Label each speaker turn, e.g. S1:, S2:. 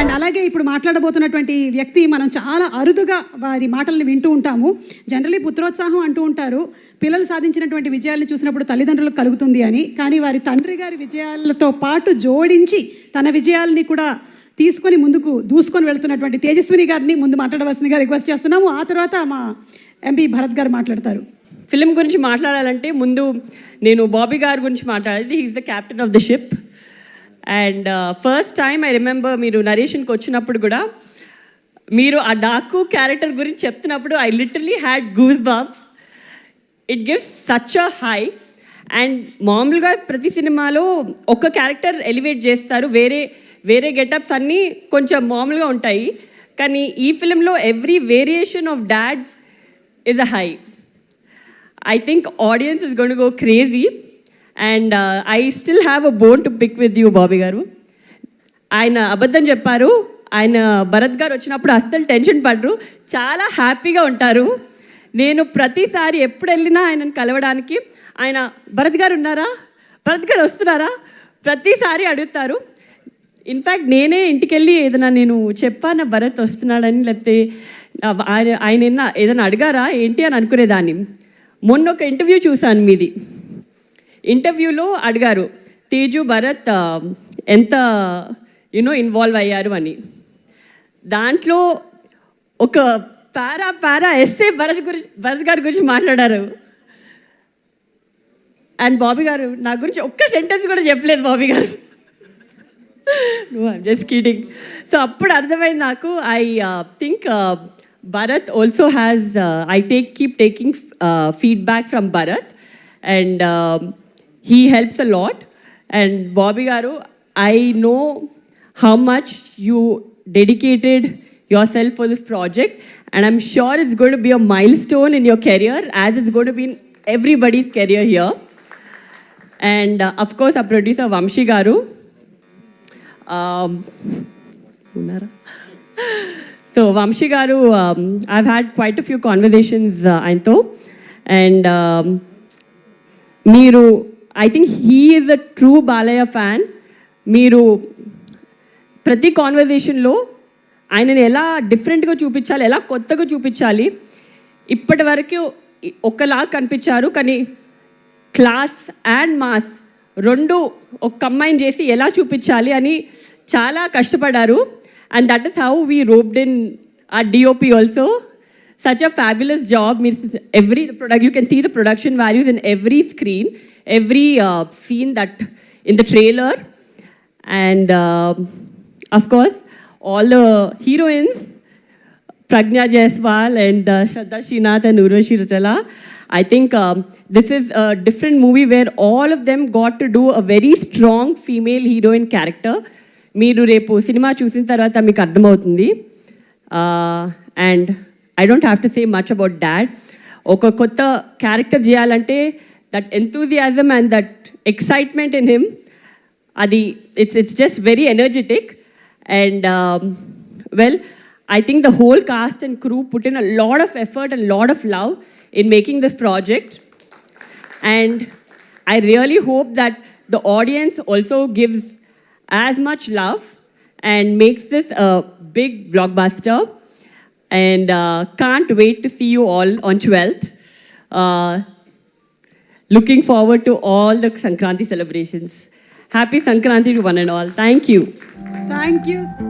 S1: And అలాగే ఇప్పుడు మాట్లాడబోతున్నటువంటి వ్యక్తి మనం చాలా అరుదుగా వారి మాటల్ని వింటూ ఉంటాము. జనరలీ పుత్రోత్సాహం అంటూ ఉంటారు, పిల్లలు సాధించినటువంటి విజయాలను చూసినప్పుడు తల్లిదండ్రులకు కలుగుతుంది అని. కానీ వారి తండ్రి గారి విజయాలతో పాటు జోడించి తన విజయాల్ని కూడా తీసుకొని ముందుకు దూసుకొని వెళ్తున్నటువంటి తేజస్విని గారిని ముందు మాట్లాడవలసిందిగా రిక్వెస్ట్ చేస్తున్నాము. ఆ తర్వాత మా ఎంపీ భరత్ గారు మాట్లాడతారు.
S2: ఫిలిం గురించి మాట్లాడాలంటే ముందు నేను బాబీ గారి గురించి మాట్లాడేది. He's the captain of the ship. And first time I remember మీరు నరేషన్కి వచ్చినప్పుడు కూడా మీరు ఆ డాకు క్యారెక్టర్ గురించి చెప్తున్నప్పుడు I literally had goose bumps. It gives such a high. And మామూలుగా ప్రతి సినిమాలో ఒక క్యారెక్టర్ ఎలివేట్ చేస్తారు, వేరే గెటప్స్ అన్నీ కొంచెం మామూలుగా ఉంటాయి. కానీ ఈ ఫిలింలో every variation of dad's is a high. I think audience is going to go crazy, and I still have a bone to pick with you, Bobby garu. ఆయన అబద్ధం చెప్పారు. ఆయన భరత్ గారు వచ్చినప్పుడు అస్సలు టెన్షన్ పడరు, చాలా హ్యాపీగా ఉంటారు. నేను ప్రతిసారి ఎప్పుడు వెళ్ళినా ఆయనను కలవడానికి ఆయన భరత్ గారు ఉన్నారా, భరత్ గారు వస్తున్నారా ప్రతిసారి అడుగుతారు. ఇన్ఫ్యాక్ట్ నేనే ఇంటికి వెళ్ళి ఏదైనా నేను చెప్పాను భరత్ వస్తున్నాడని, లేకపోతే ఆయన ఏదైనా అడిగారా ఏంటి అని అనుకునేదాన్ని. మొన్న ఒక ఇంటర్వ్యూ చూశాను మీది. ఇంటర్వ్యూలో అడిగారు తేజు భరత్ ఎంత ఇన్వాల్వ్ అయ్యారు అని. దాంట్లో ఒక పారా ఎస్సే భరత్ గారి గురించి మాట్లాడారు. అండ్ బాబీ గారు నా గురించి ఒక్క సెంటెన్స్ కూడా చెప్పలేదు బాబీ గారు. I'm just kidding. సో అప్పుడు అర్థమైంది నాకు. I think Bharat also has, keep taking feedback from Bharat, and he helps a lot. And Bobby garu, I know how much you dedicated yourself for this project, and I'm sure it's going to be a milestone in your career, as it's going to be in everybody's career here. And of course our producer Vamshi garu, so Vamshi garu, I've had quite a few conversations ఆయనతో. And మీరు, I think he is a true Balayya fan. మీరు ప్రతి కాన్వర్జేషన్లో ఆయనని ఎలా డిఫరెంట్గా చూపించాలి, ఎలా కొత్తగా చూపించాలి, ఇప్పటి వరకు ఒకలా కనిపించారు కానీ క్లాస్ అండ్ మాస్ రెండు ఒక కంబైన్ చేసి ఎలా చూపించాలి అని చాలా కష్టపడారు. And that is how we roped in our DOP also. Such a fabulous job. Every product, you can see the production values in every screen, every scene that in the trailer. And of course, all the heroines, Pragna Jaiswal and Shraddha Srinath and Urvashi Rajala. I think this is a different movie where all of them got to do a very strong female heroine character. మీరు రేపు cinema చూసిన తర్వాత మీకు అర్థమవుతుంది. And I don't have to say much about dad. ఒక కొత్త character చేయాలంటే that enthusiasm and that excitement in him, అది it's just very energetic. And well, I think the whole cast and crew put in a lot of effort and a lot of love in making this project. And I really hope that the audience also gives as much love and makes this a big blockbuster. And can't wait to see you all on 12th. Looking forward to all the Sankranti celebrations. Happy Sankranti to one and all. Thank you.
S1: Thank you.